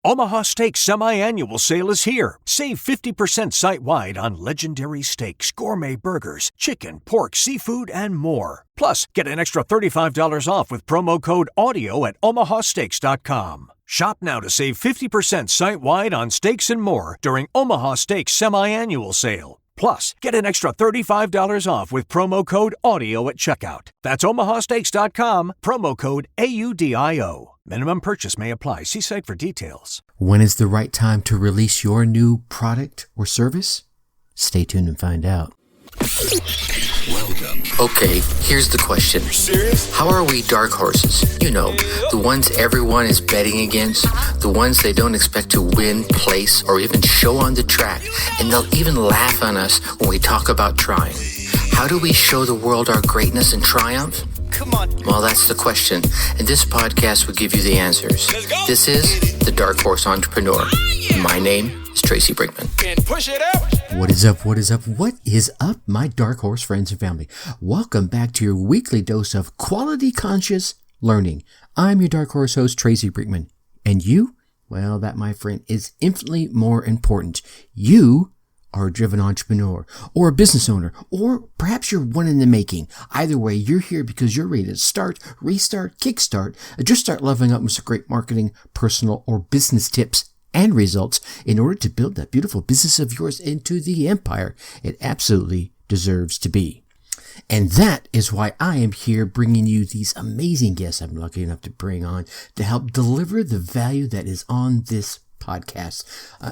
Omaha Steak Semi-Annual Sale is here. Save 50% site-wide on legendary steaks, gourmet burgers, chicken, pork, seafood, and more. Plus, get an extra $35 off with promo code AUDIO at omahasteaks.com. Shop now to save 50% site-wide on steaks and more during Omaha Steak Semi-Annual Sale. Plus, get an extra $35 off with promo code AUDIO at checkout. That's omahasteaks.com, promo code AUDIO. Minimum purchase may apply. See site for details. When is the right time to release your new product or service? Stay tuned and find out. Welcome. Okay, here's the question. Serious? How are we dark horses? You know, the ones everyone is betting against, the ones they don't expect to win, place, or even show on the track, and they'll even laugh on us when we talk about trying. How do we show the world our greatness and triumph? Come on. Well, that's the question, and this podcast will give you the answers. Let's go. This is The Dark Horse Entrepreneur. My name is Tracy Brinkman. And push it out. What is up? What is up? What is up, my dark horse friends and family? Welcome back to your weekly dose of quality conscious learning. I'm your dark horse host, Tracy Brinkman. And you? Well, that, my friend, is infinitely more important. You are a driven entrepreneur or a business owner, or perhaps you're one in the making. Either way, you're here because you're ready to start, restart, kickstart, or just start leveling up with some great marketing, personal, or business tips and results in order to build that beautiful business of yours into the empire it absolutely deserves to be. And that is why I am here bringing you these amazing guests I'm lucky enough to bring on to help deliver the value that is on this podcast.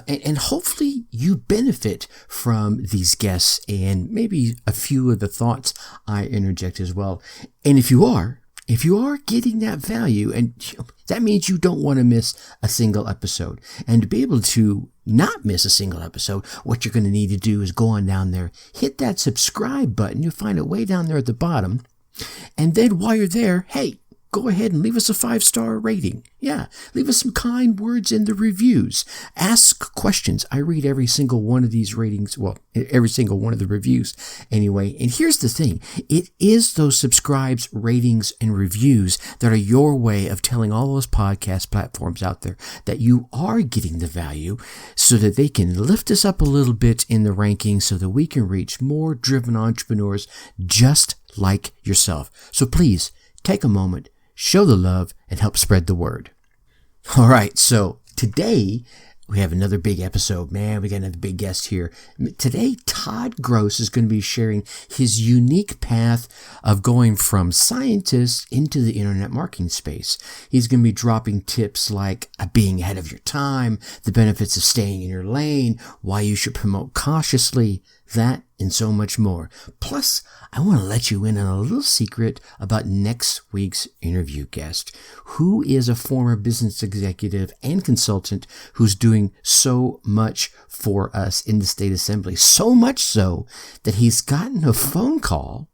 And hopefully you benefit from these guests and maybe a few of the thoughts I interject as well. And if you are getting that value, and that means you don't want to miss a single episode. And to be able to not miss a single episode, what you're going to need to do is go on down there, hit that subscribe button. You'll find it way down there at the bottom. And then while you're there, hey, go ahead and leave us a 5-star rating. Yeah, leave us some kind words in the reviews. Ask questions. I read every single one of these ratings, well, every single one of the reviews anyway. And here's the thing. It is those subscribes, ratings, and reviews that are your way of telling all those podcast platforms out there that you are getting the value so that they can lift us up a little bit in the rankings so that we can reach more driven entrepreneurs just like yourself. So please take a moment, show the love, and help spread the word. All right, so today we have another big episode. Man, we got another big guest here. Today, Todd Gross is going to be sharing his unique path of going from scientist into the internet marketing space. He's going to be dropping tips like being ahead of your time, the benefits of staying in your lane, why you should promote cautiously, that and so much more. Plus, I want to let you in on a little secret about next week's interview guest, who is a former business executive and consultant who's doing so much for us in the state assembly. So much so that he's gotten a phone call.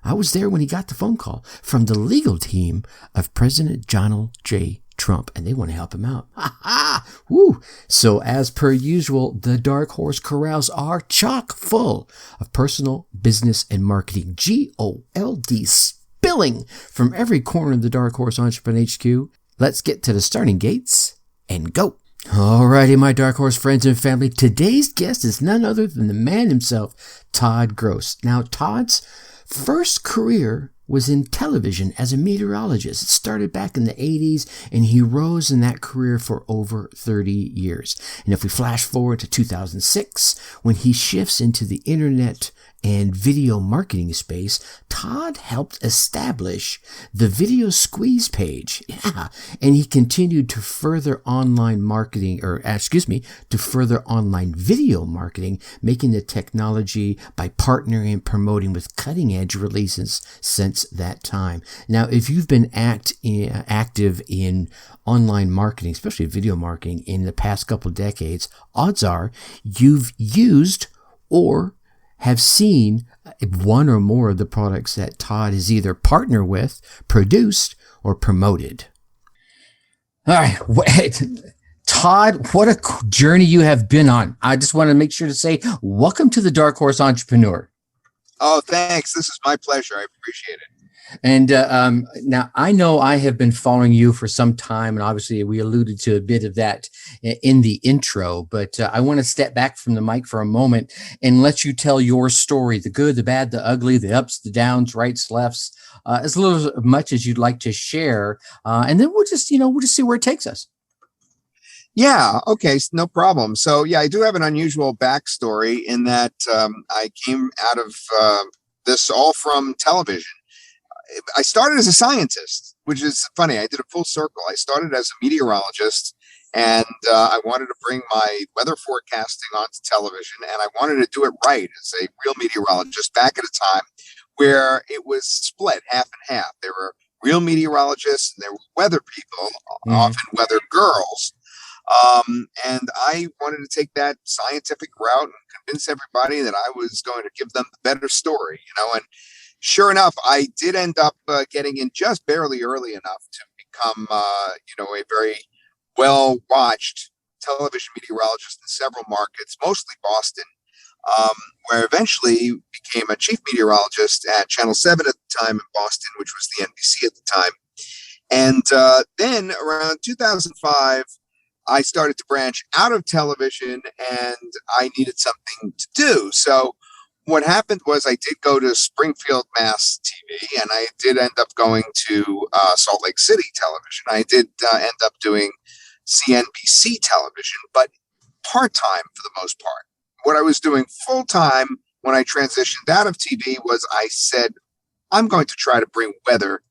I was there when he got the phone call from the legal team of President Donald J. Trump, and they want to help him out. Ha ha! Woo! So as per usual, the Dark Horse Corrals are chock full of personal, business, and marketing GOLD spilling from every corner of the Dark Horse Entrepreneur HQ. Let's get to the starting gates and go. Alrighty, my Dark Horse friends and family. Today's guest is none other than the man himself, Todd Gross. Now, Todd's first career was in television as a meteorologist. It started back in the 80s, and he rose in that career for over 30 years. And if we flash forward to 2006, when he shifts into the internet and video marketing space, Todd helped establish the Video Squeeze page. Yeah. And he continued to further online marketing, to further online video marketing, making the technology by partnering and promoting with cutting edge releases since that time. Now, if you've been active in online marketing, especially video marketing in the past couple of decades, odds are you've used or have seen one or more of the products that Todd has either partnered with, produced, or promoted. All right, Todd, what a journey you have been on. I just want to make sure to say, welcome to the Dark Horse Entrepreneur. Oh, thanks. This is my pleasure. I appreciate it. And now I know I have been following you for some time, and obviously we alluded to a bit of that in the intro, but I want to step back from the mic for a moment and let you tell your story, the good, the bad, the ugly, the ups, the downs, rights, lefts, as little as much as you'd like to share. And then we'll just see where it takes us. Yeah, okay, no problem. So, yeah, I do have an unusual backstory in that I came out of this all from television. I started as a scientist, which is funny. I did a full circle. I started as a meteorologist, and I wanted to bring my weather forecasting onto television, and I wanted to do it right as a real meteorologist back at a time where it was split half and half. There were real meteorologists and there were weather people, often weather girls. And I wanted to take that scientific route and convince everybody that I was going to give them the better story, and sure enough, I did end up getting in just barely early enough to become, a very well-watched television meteorologist in several markets, mostly Boston, where I eventually became a chief meteorologist at Channel 7 at the time in Boston, which was the NBC at the time. And then around 2005, I started to branch out of television and I needed something to do. So what happened was I did go to Springfield, Mass TV, and I did end up going to Salt Lake City television. I did end up doing CNBC television, but part-time for the most part. What I was doing full-time when I transitioned out of TV was I said, I'm going to try to bring weather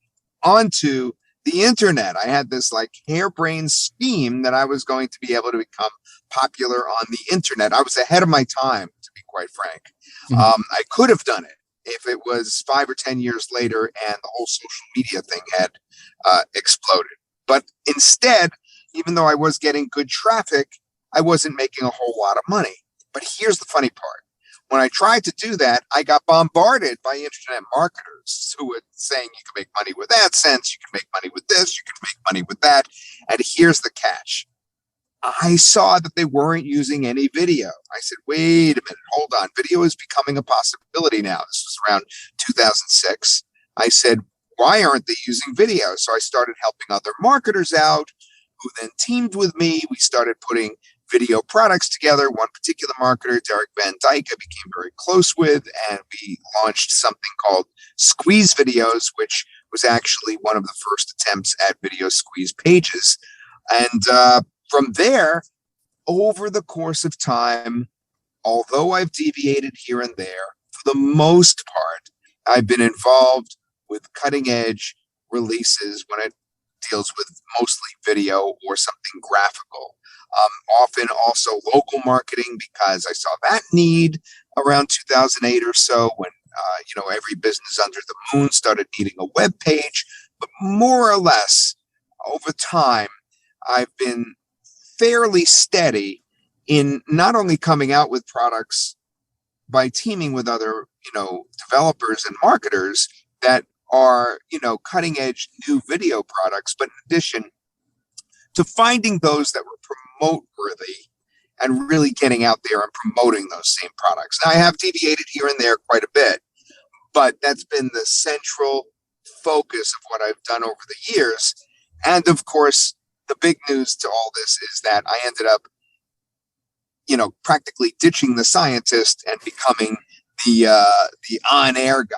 onto the internet. I had this like harebrained scheme that I was going to be able to become popular on the internet. I was ahead of my time, to be quite frank. I could have done it if it was 5 or 10 years later and the whole social media thing had exploded. But instead, even though I was getting good traffic, I wasn't making a whole lot of money. But here's the funny part. When I tried to do that, I got bombarded by internet marketers who were saying you can make money with AdSense, you can make money with this, you can make money with that. And here's the catch. I saw that they weren't using any video. I said, wait a minute, hold on. Video is becoming a possibility now. This was around 2006. I said, why aren't they using video? So I started helping other marketers out who then teamed with me. We started putting video products together. One particular marketer, Derek Van Dyke, I became very close with, and we launched something called Squeeze Videos, which was actually one of the first attempts at video squeeze pages. And from there, over the course of time, although I've deviated here and there, for the most part, I've been involved with cutting edge releases when it deals with mostly video or something graphical. Often also local marketing, because I saw that need around 2008 or so when, every business under the moon started needing a web page. But more or less over time, I've been fairly steady in not only coming out with products by teaming with other, developers and marketers that are, cutting edge new video products, but in addition to finding those that were promote worthy and really getting out there and promoting those same products. Now, I have deviated here and there quite a bit, but that's been the central focus of what I've done over the years. And of course, the big news to all this is that I ended up, practically ditching the scientist and becoming the on-air guy.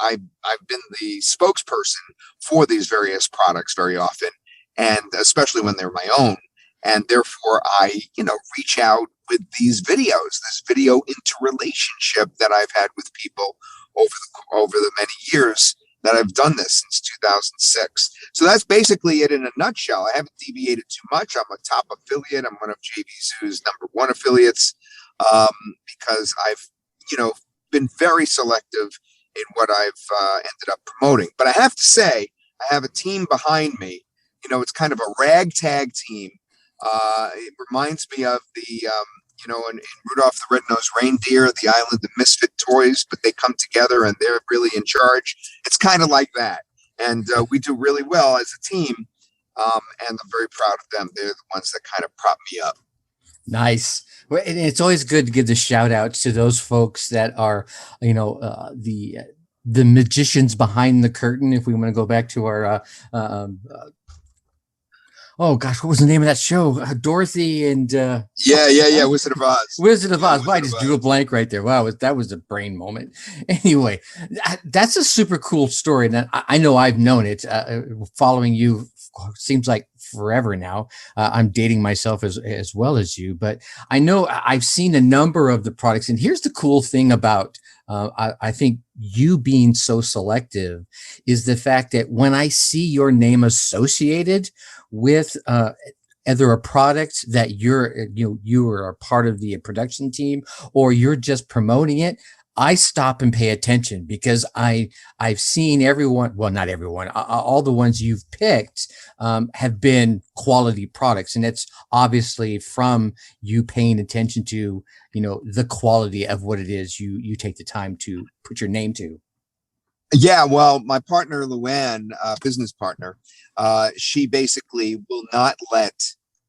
I've been the spokesperson for these various products very often, and especially when they're my own. And therefore, I, reach out with these videos, this video interrelationship that I've had with people over the many years that I've done this since 2006. So that's basically it in a nutshell. I haven't deviated too much. I'm a top affiliate. I'm one of JV Zoo's #1 affiliates because I've, been very selective in what I've ended up promoting. But I have to say, I have a team behind me. It's kind of a ragtag team. It reminds me of the, in Rudolph the Red-Nosed Reindeer, the Island of Misfit Toys, but they come together and they're really in charge. It's kind of like that. And we do really well as a team. And I'm very proud of them. They're the ones that kind of prop me up. Nice. Well, and it's always good to give the shout outs to those folks that are, the the magicians behind the curtain. If we want to go back to our, oh gosh, what was the name of that show? Dorothy and Wizard of Oz. Wizard of Oz. Wizard Wow, I of just Oz. drew a blank right there. Wow, that was a brain moment. Anyway, that's a super cool story. And I know I've known it. Following you seems like forever now. I'm dating myself as well as you, but I know I've seen a number of the products. And here's the cool thing about I think you being so selective is the fact that when I see your name associated with either a product that you are a part of the production team or you're just promoting it, I stop and pay attention because I've seen everyone, well, not everyone, all the ones you've picked have been quality products. And it's obviously from you paying attention to, the quality of what it is you take the time to put your name to. Yeah, well, my partner, Luann, business partner, she basically will not let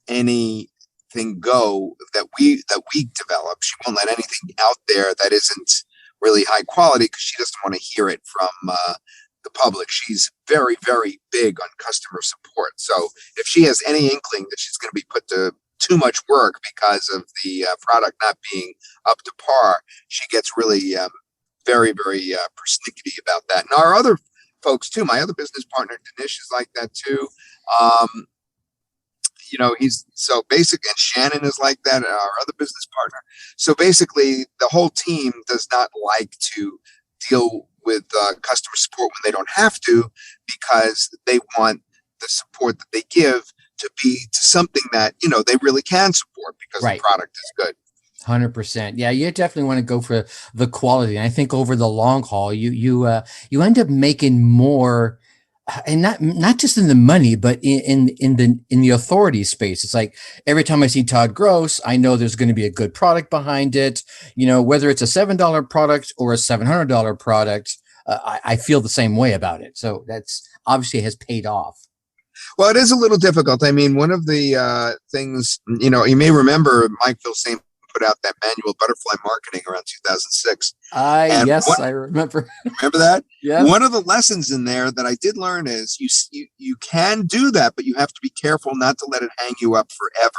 anything go that we develop. She won't let anything out there that isn't really high quality because she doesn't want to hear it from the public. She's very, very big on customer support. So if she has any inkling that she's going to be put to too much work because of the product not being up to par, she gets really very, very persnickety about that. And our other folks too, my other business partner, Dinesh, is like that too. He's so basic, and Shannon is like that, our other business partner. So basically, the whole team does not like to deal with customer support when they don't have to, because they want the support that they give to be to something that, they really can support because the product is good. 100%. Yeah, you definitely want to go for the quality. And I think over the long haul, you end up making more, and not just in the money, but in the authority space. It's like every time I see Todd Gross, I know there's going to be a good product behind it. Whether it's a $7 product or a $700 product, I feel the same way about it. So that's obviously has paid off. Well, it is a little difficult. I mean, one of the things, you may remember Mike Vilsaint put out that manual, Butterfly Marketing, around 2006. Yes, I remember. Remember that? Yeah. One of the lessons in there that I did learn is you can do that, but you have to be careful not to let it hang you up forever,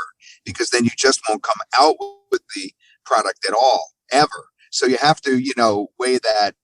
because then you just won't come out with the product at all, ever. So you have to, weigh that,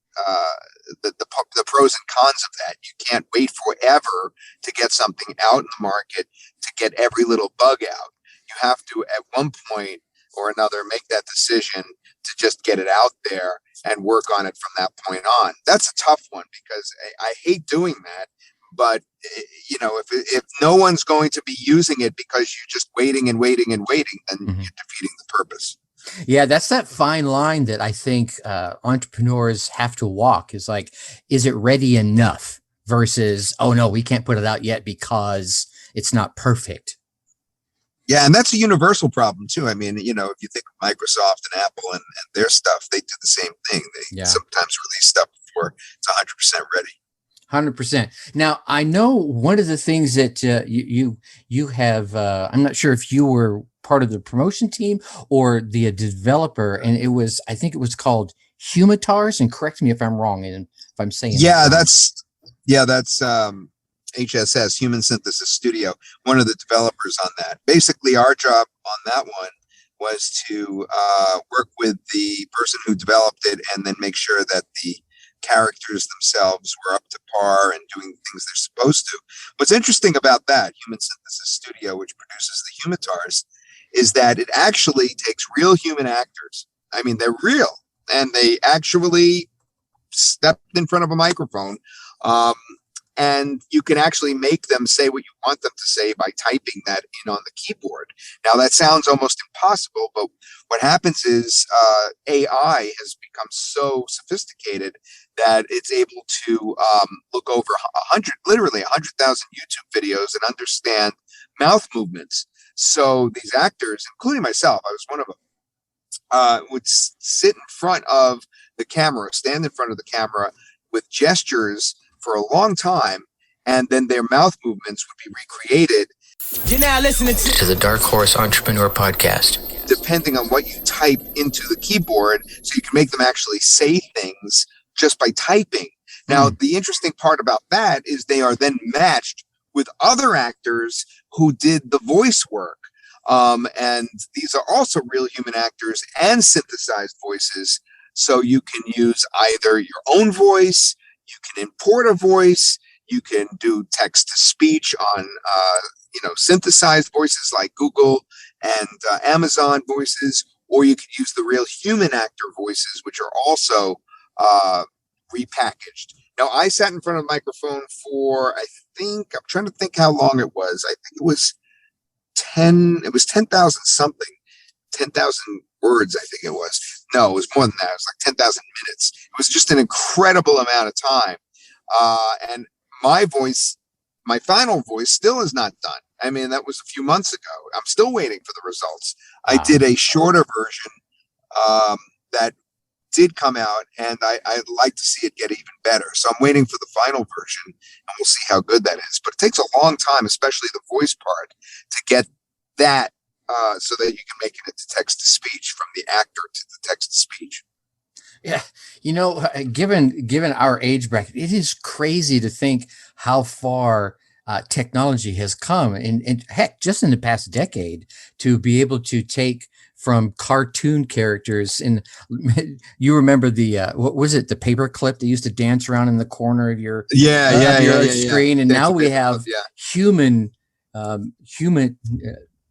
the pros and cons of that. You can't wait forever to get something out in the market, to get every little bug out. You have to, at one point or another, make that decision to just get it out there and work on it from that point on. That's a tough one, because I hate doing that. But, if no one's going to be using it because you're just waiting and waiting and waiting, then you're defeating the purpose. Yeah, that's that fine line that I think entrepreneurs have to walk. Is like, is it ready enough versus, oh no, we can't put it out yet because it's not perfect. Yeah, and that's a universal problem too. I mean, if you think of Microsoft and Apple and their stuff, they do the same thing. They sometimes release stuff before it's 100% ready. 100%. Now, I know one of the things that you have, I'm not sure if you were part of the promotion team or the developer, and I think it was called Humitars, and correct me if I'm wrong, and if I'm saying that's HSS, Human Synthesis Studio, one of the developers on that. Basically, our job on that one was to work with the person who developed it and then make sure that the characters themselves were up to par and doing things they're supposed to. What's interesting about that, Human Synthesis Studio, which produces the Humitars, is that it actually takes real human actors. I mean, they're real, and they actually stepped in front of a microphone. And you can actually make them say what you want them to say by typing that in on the keyboard. Now, that sounds almost impossible, but what happens is AI has become so sophisticated that it's able to look over 100,000 YouTube videos and understand mouth movements. So these actors, including myself, I was one of them, would sit in front of the camera, stand in front of the camera with gestures for a long time, and then their mouth movements would be recreated. You're now listening to the Dark Horse Entrepreneur Podcast. Depending on what you type into the keyboard, so you can make them actually say things just by typing. Now, the interesting part about that is they are then matched with other actors who did the voice work. And these are also real human actors and synthesized voices. So you can use either your own voice, you can import a voice, you can do text to speech on, synthesized voices like Google and Amazon voices, or you can use the real human actor voices, which are also repackaged. Now, I sat in front of a microphone for, I'm trying to think how long it was. I think it was 10,000 something, 10,000 words, I think it was. No, it was more than that. It was like 10,000 minutes. It was just an incredible amount of time. And my final voice still is not done. I mean, that was a few months ago. I'm still waiting for the results. Wow. I did a shorter version that did come out, and I'd like to see it get even better. So I'm waiting for the final version, and we'll see how good that is. But it takes a long time, especially the voice part, to get that so that you can make it into text to speech, from the actor to the text to speech. Yeah, given our age bracket, it is crazy to think how far technology has come, and heck, just in the past decade, to be able to take from cartoon characters. And you remember the what was it, the paper clip that used to dance around in the corner of your screen, and now we have human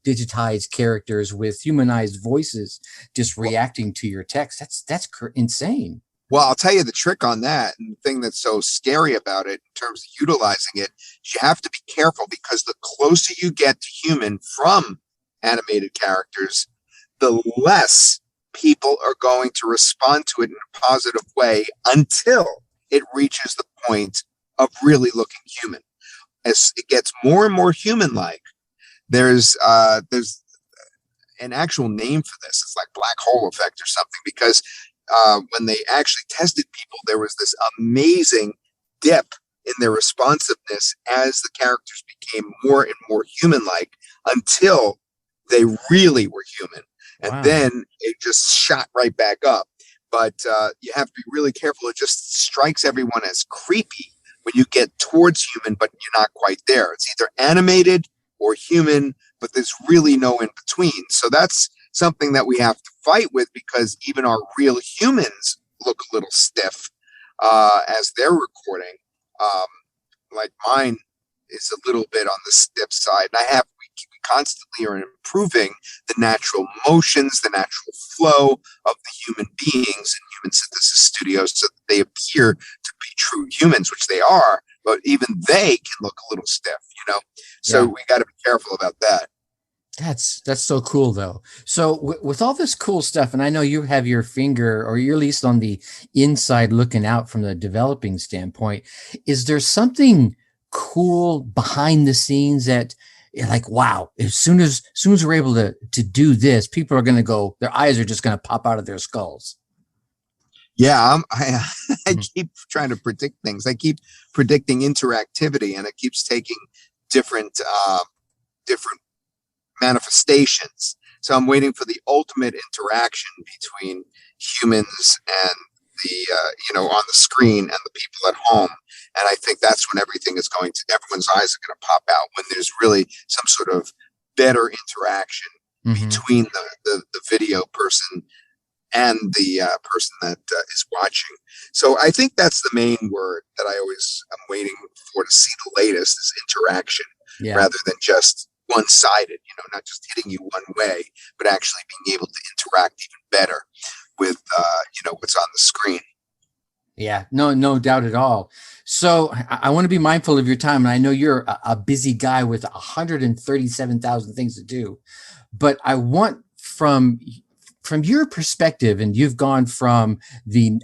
digitized characters with humanized voices just reacting to your text. That's insane. Well, I'll tell you the trick on that, and the thing that's so scary about it in terms of utilizing it is you have to be careful, because the closer you get to human from animated characters, the less people are going to respond to it in a positive way until it reaches the point of really looking human. As it gets more and more human-like, there's an actual name for this. It's like black hole effect or something, because when they actually tested people, there was this amazing dip in their responsiveness as the characters became more and more human-like, until they really were human. And then it just shot right back up. But you have to be really careful. It just strikes everyone as creepy when you get towards human, but you're not quite there. It's either animated or human, but there's really no in between. So that's something that we have to fight with, because even our real humans look a little stiff as they're recording. Like mine is a little bit on the stiff side. And we constantly are improving the natural motions, the natural flow of the human beings in human synthesis studios, so that they appear to be true humans, which they are, but even they can look a little stiff, So we got to be careful about that. That's so cool, though. So with all this cool stuff, and I know you have your finger, or you're at least on the inside looking out from the developing standpoint, is there something cool behind the scenes that, like, wow, as soon as we're able to do this, people are going to go, their eyes are just going to pop out of their skulls? Yeah, I keep trying to predict things. I keep predicting interactivity, and it keeps taking different manifestations. So I'm waiting for the ultimate interaction between humans and the on the screen and the people at home. And I think that's when everyone's eyes are going to pop out, when there's really some sort of better interaction between the video person and the person that is watching. So I think that's the main word that I'm waiting for to see the latest, is interaction, rather than just one-sided, not just hitting you one way, but actually being able to interact even better with, what's on the screen. Yeah, no doubt at all. So I want to be mindful of your time, and I know you're a busy guy with 137,000 things to do, but I want from your perspective, and you've gone from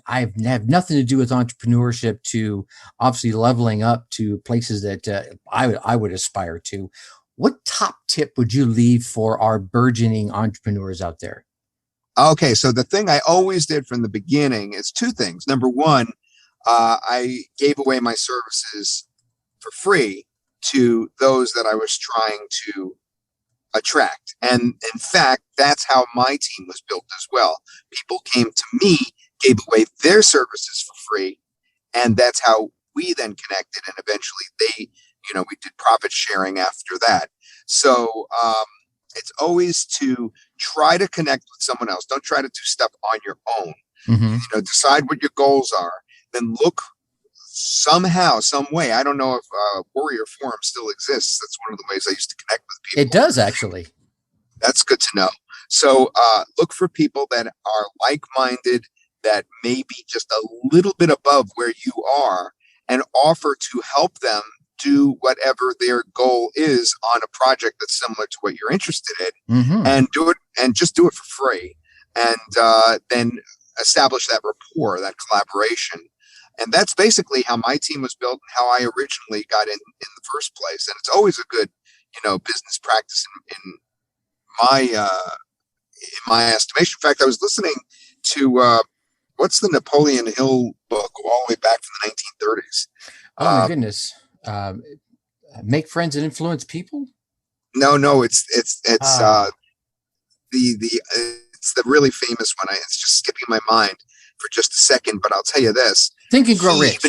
I have nothing to do with entrepreneurship to obviously leveling up to places that I would aspire to. What top tip would you leave for our burgeoning entrepreneurs out there? Okay, so the thing I always did from the beginning is two things. Number one, I gave away my services for free to those that I was trying to attract. And in fact, that's how my team was built as well. People came to me, gave away their services for free, And that's how we then connected. And eventually we did profit sharing after that. So it's always to try to connect with someone else. Don't try to do stuff on your own. Mm-hmm. Decide what your goals are, then look somehow, some way. I don't know if Warrior Forum still exists. That's one of the ways I used to connect with people. It does, actually. That's good to know. So look for people that are like-minded, that may be just a little bit above where you are, and offer to help them do whatever their goal is on a project that's similar to what you're interested in, Mm-hmm. and do it, and just do it for free. And then establish that rapport, that collaboration. And that's basically how my team was built and how I originally got in the first place. And it's always a good, business practice in my estimation. In fact, I was listening to what's the Napoleon Hill book all the way back from the 1930s. Oh my goodness! Make friends and influence people. No, it's the really famous one. It's just skipping my mind for just a second, but I'll tell you this: Think and Grow Rich.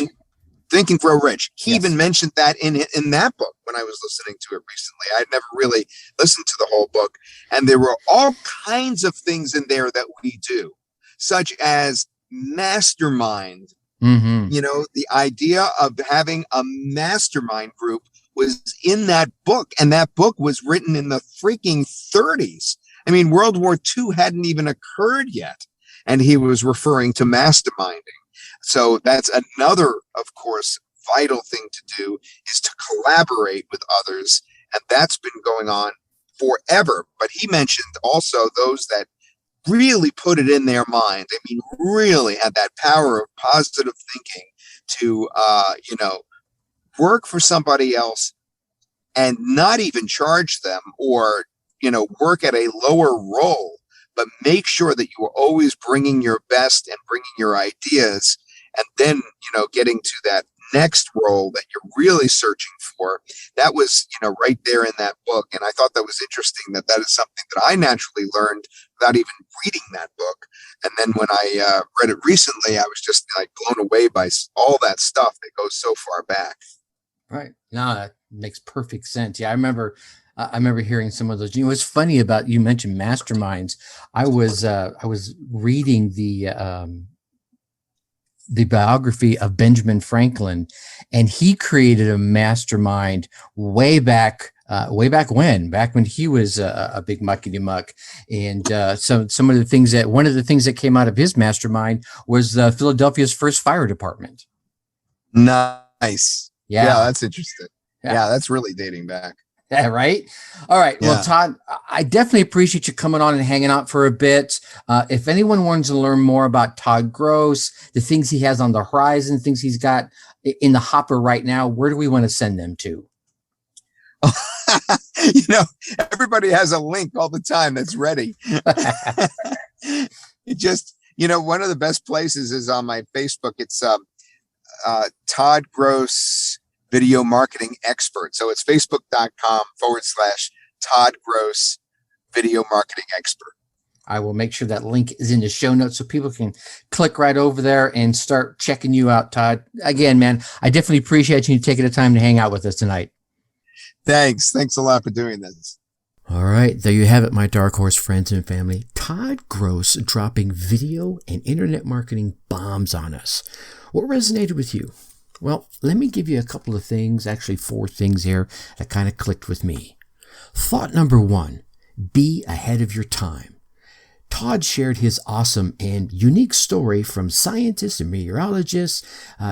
Think and Grow Rich. He Yes. even mentioned that in that book when I was listening to it recently. I'd never really listened to the whole book, and there were all kinds of things in there that we do, such as mastermind. Mm-hmm. The idea of having a mastermind group was in that book, and that book was written in the freaking 30s. I mean, World War II hadn't even occurred yet, and he was referring to masterminding. So that's another, of course, vital thing to do, is to collaborate with others, and that's been going on forever. But he mentioned also those that really put it in their mind. I mean, really had that power of positive thinking to, work for somebody else and not even charge them, or, work at a lower role, but make sure that you are always bringing your best and bringing your ideas, and then, getting to that next role that you're really searching for. That was, right there in that book. And I thought that was interesting, that is something that I naturally learned without even reading that book. And then when I read it recently, I was just like blown away by all that stuff that goes so far back. Right. No, that makes perfect sense. Yeah, I remember hearing some of those. What's funny about, you mentioned masterminds. I was reading the biography of Benjamin Franklin, and he created a mastermind way back when he was a big muckety muck. And some of the things one of the things that came out of his mastermind was Philadelphia's first fire department. Nice. Yeah, that's interesting. Yeah, that's really dating back. Yeah, right. All right. Yeah. Well, Todd, I definitely appreciate you coming on and hanging out for a bit. If anyone wants to learn more about Todd Gross, the things he has on the horizon, things he's got in the hopper right now, where do we want to send them to? Everybody has a link all the time that's ready. It just, one of the best places is on my Facebook. It's Todd Gross Video Marketing Expert. So it's facebook.com/Todd Gross Video Marketing Expert. I will make sure that link is in the show notes so people can click right over there and start checking you out, Todd. Again, man, I definitely appreciate you taking the time to hang out with us tonight. Thanks a lot for doing this. All right, there you have it, my Dark Horse friends and family. Todd Gross dropping video and internet marketing bombs on us. What resonated with you? Well, let me give you a couple of things, actually 4 things here that kind of clicked with me. Thought number 1, be ahead of your time. Todd shared his awesome and unique story from scientists and meteorologists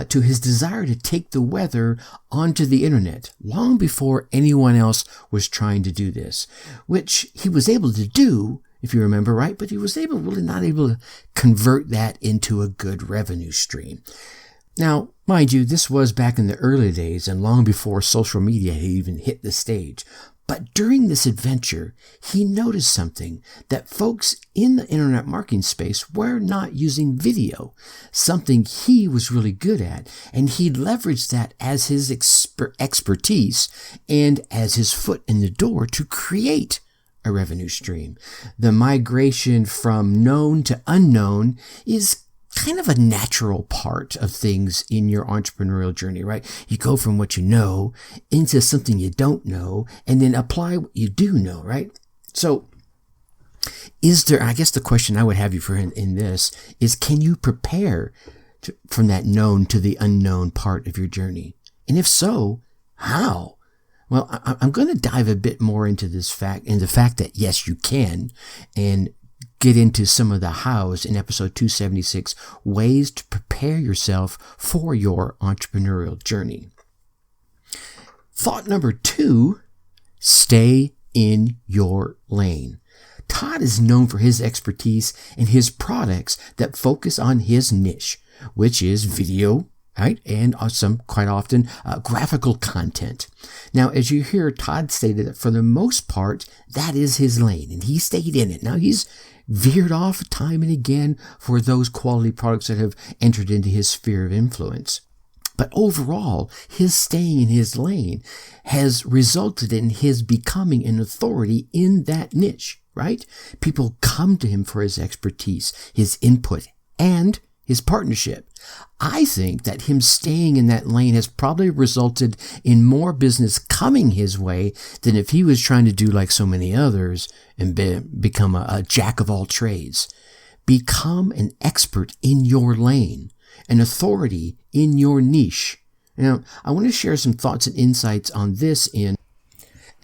to his desire to take the weather onto the internet long before anyone else was trying to do this, which he was able to do, if you remember right, but he was not able to convert that into a good revenue stream. Now, mind you, this was back in the early days and long before social media had even hit the stage. But during this adventure, he noticed something, that folks in the internet marketing space were not using video, something he was really good at, and he leveraged that as his expertise and as his foot in the door to create a revenue stream. The migration from known to unknown is kind of a natural part of things in your entrepreneurial journey, right? You go from what you know into something you don't know and then apply what you do know, right? So I guess the question I would have you for in this is, can you prepare from that known to the unknown part of your journey? And if so, how? Well, I'm going to dive a bit more into the fact that yes, you can, and get into some of the hows in episode 276, ways to prepare yourself for your entrepreneurial journey. Thought number 2, stay in your lane. Todd is known for his expertise and his products that focus on his niche, which is video, right? And quite often, graphical content. Now, as you hear, Todd stated that for the most part, that is his lane, and he stayed in it. Now, he's veered off time and again for those quality products that have entered into his sphere of influence. But overall, his staying in his lane has resulted in his becoming an authority in that niche, right? People come to him for his expertise, his input, and his partnership. I think that him staying in that lane has probably resulted in more business coming his way than if he was trying to do like so many others and become a jack of all trades. Become an expert in your lane, an authority in your niche. Now, I want to share some thoughts and insights on this in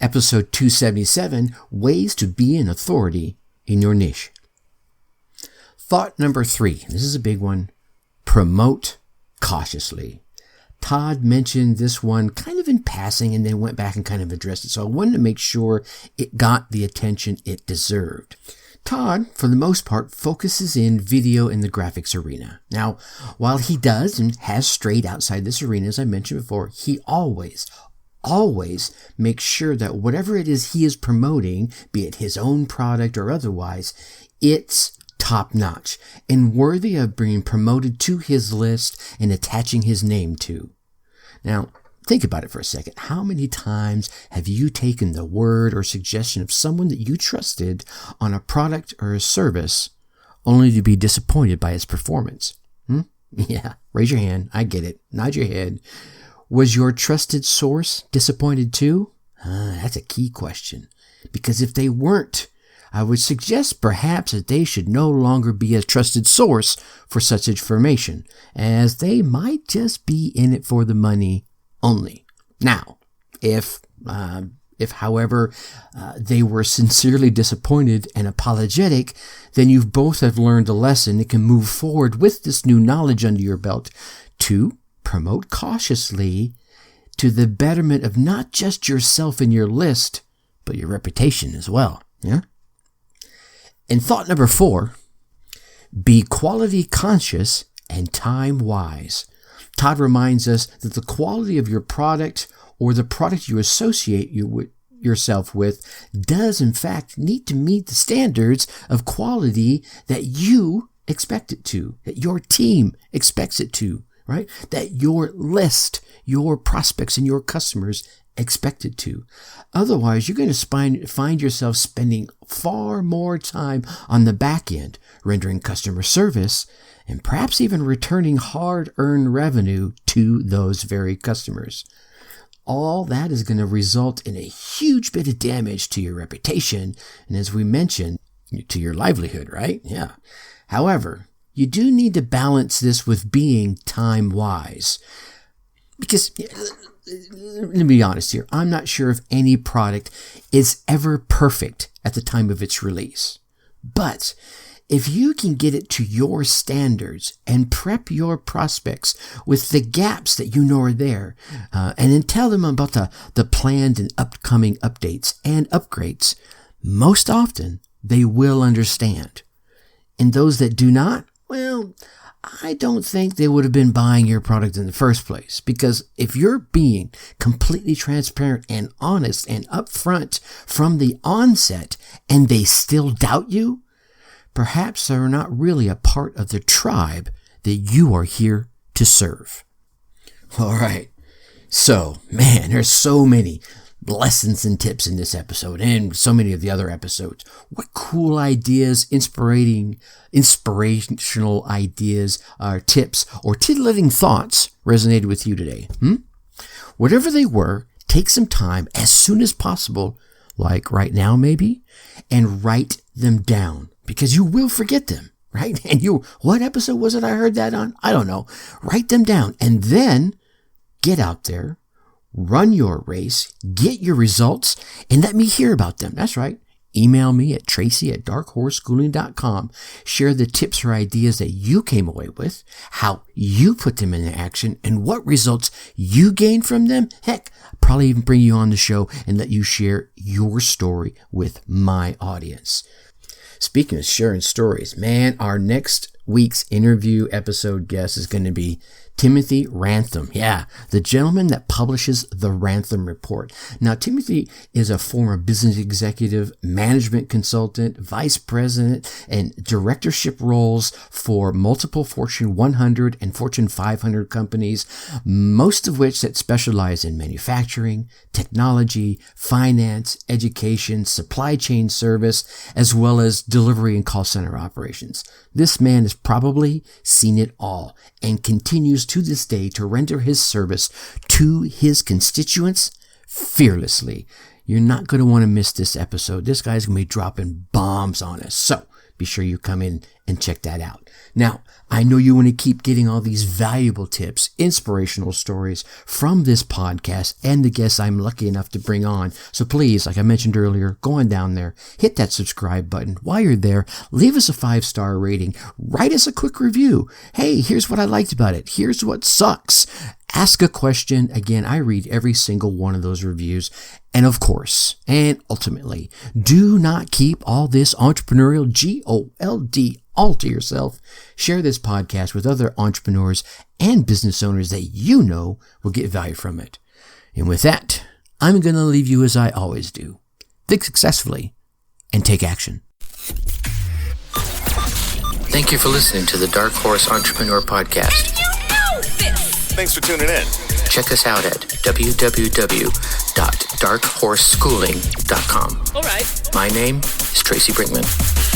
episode 277, Ways to Be an Authority in Your Niche. Thought number 3, this is a big one, promote cautiously. Todd mentioned this one kind of in passing and then went back and kind of addressed it. So I wanted to make sure it got the attention it deserved. Todd, for the most part, focuses in video in the graphics arena. Now, while he does and has strayed outside this arena, as I mentioned before, he always makes sure that whatever it is he is promoting, be it his own product or otherwise, it's top-notch and worthy of being promoted to his list and attaching his name to. Now, think about it for a second. How many times have you taken the word or suggestion of someone that you trusted on a product or a service only to be disappointed by its performance? Yeah, raise your hand. I get it. Nod your head. Was your trusted source disappointed too? That's a key question. Because if they weren't, I would suggest perhaps that they should no longer be a trusted source for such information, as they might just be in it for the money only. Now, if however, they were sincerely disappointed and apologetic, then you both have learned a lesson and can move forward with this new knowledge under your belt to promote cautiously to the betterment of not just yourself and your list, but your reputation as well. Yeah. And thought number 4, be quality conscious and time wise. Todd reminds us that the quality of your product or the product you associate yourself with does in fact need to meet the standards of quality that you expect it to, that your team expects it to, right? That your list, your prospects and your customers expect it to. Otherwise, you're going to find yourself spending far more time on the back end, rendering customer service, and perhaps even returning hard-earned revenue to those very customers. All that is going to result in a huge bit of damage to your reputation, and as we mentioned, to your livelihood, right? Yeah. However, you do need to balance this with being time-wise. Because, let me be honest here, I'm not sure if any product is ever perfect at the time of its release. But if you can get it to your standards and prep your prospects with the gaps that you know are there, and then tell them about the planned and upcoming updates and upgrades, most often they will understand. And those that do not, well, I don't think they would have been buying your product in the first place, because if you're being completely transparent and honest and upfront from the onset and they still doubt you, perhaps they're not really a part of the tribe that you are here to serve. All right. So, man, there's so many lessons and tips in this episode and so many of the other episodes. What cool ideas, inspirational ideas, tips, or titillating thoughts resonated with you today? Whatever they were, take some time as soon as possible, like right now maybe, and write them down because you will forget them, right? And what episode was it I heard that on? I don't know. Write them down and then get out there, run your race, get your results, and let me hear about them. That's right. Email me at tracy@darkhorseschooling.com. Share the tips or ideas that you came away with, how you put them into action, and what results you gained from them. Heck, probably even bring you on the show and let you share your story with my audience. Speaking of sharing stories, man, our next week's interview episode guest is going to be Timothy Rantham. Yeah, the gentleman that publishes the Rantham Report. Now, Timothy is a former business executive, management consultant, vice president, and directorship roles for multiple Fortune 100 and Fortune 500 companies, most of which that specialize in manufacturing, technology, finance, education, supply chain service, as well as delivery and call center operations. This man has probably seen it all and continues to this day to render his service to his constituents fearlessly. You're not going to want to miss this episode. This guy's going to be dropping bombs on us. So be sure you come in and check that out. Now, I know you want to keep getting all these valuable tips, inspirational stories from this podcast and the guests I'm lucky enough to bring on. So please, like I mentioned earlier, go on down there, hit that subscribe button. While you're there, leave us a 5-star rating. Write us a quick review. Hey, here's what I liked about it. Here's what sucks. Ask a question. Again, I read every single one of those reviews. And of course, and ultimately, do not keep all this entrepreneurial GOLD all to yourself. Share this podcast with other entrepreneurs and business owners that you know will get value from it. And with that, I'm going to leave you as I always do. Think successfully and take action. Thank you for listening to the Dark Horse Entrepreneur Podcast. Thanks for tuning in. Check us out at www.darkhorseschooling.com. All right. My name is Tracy Brinkman.